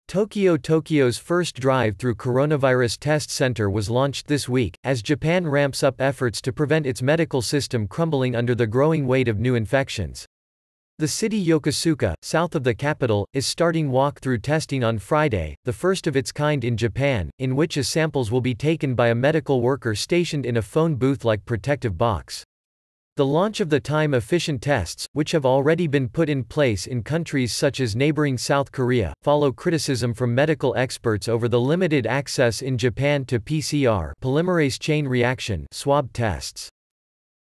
Tokyo's first drive-through coronavirus test center was launched this week, as Japan ramps up efforts to prevent its medical system crumbling under the growing weight of new infections. The city Yokosuka, south of the capital, is starting walk-through testing on Friday, the first of its kind in Japan, in which samples will be taken by a medical worker stationed in a phone booth-like protective box. The launch of the time-efficient tests, which have already been put in place in countries such as neighboring South Korea, follow criticism from medical experts over the limited access in Japan to PCR polymerase chain reaction swab tests.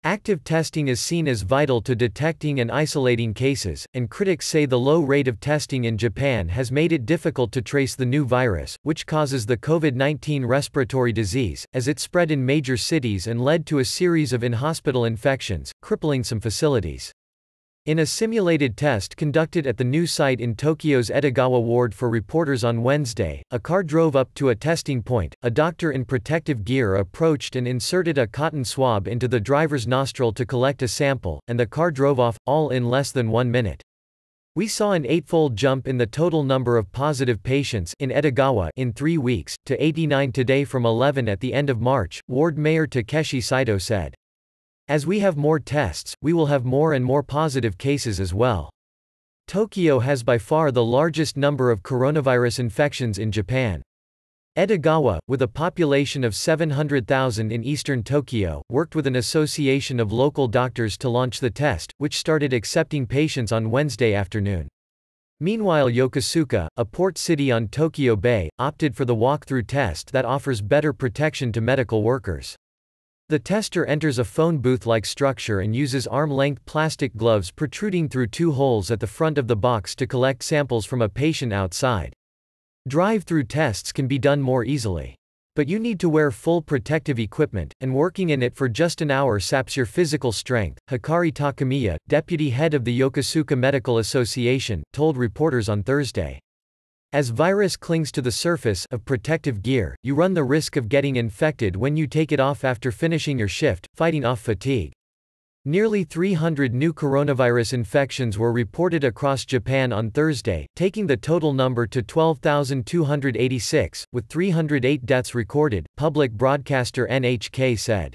Active testing is seen as vital to detecting and isolating cases, and critics say the low rate of testing in Japan has made it difficult to trace the new virus, which causes the COVID-19 respiratory disease, as it spread in major cities and led to a series of in-hospital infections, crippling some facilities. In a simulated test conducted at the new site in Tokyo's Edogawa ward for reporters on Wednesday, a car drove up to a testing point, a doctor in protective gear approached and inserted a cotton swab into the driver's nostril to collect a sample, and the car drove off, all in less than 1 minute. We saw an eightfold jump in the total number of positive patients in Edogawa in 3 weeks, to 89 today from 11 at the end of March, Ward Mayor Takeshi Saito said. As we have more tests, we will have more and more positive cases as well. Tokyo has by far the largest number of coronavirus infections in Japan. Edogawa, with a population of 700,000 in eastern Tokyo, worked with an association of local doctors to launch the test, which started accepting patients on Wednesday afternoon. Meanwhile, Yokosuka, a port city on Tokyo Bay, opted for the walk-through test that offers better protection to medical workers. The tester enters a phone booth-like structure and uses arm-length plastic gloves protruding through 2 holes at the front of the box to collect samples from a patient outside. Drive-through tests can be done more easily. But you need to wear full protective equipment, and working in it for just an hour saps your physical strength, Hikari Takamiya, deputy head of the Yokosuka Medical Association, told reporters on Thursday. As virus clings to the surface of protective gear, you run the risk of getting infected when you take it off after finishing your shift, fighting off fatigue. Nearly 300 new coronavirus infections were reported across Japan on Thursday, taking the total number to 12,286, with 308 deaths recorded, public broadcaster NHK said.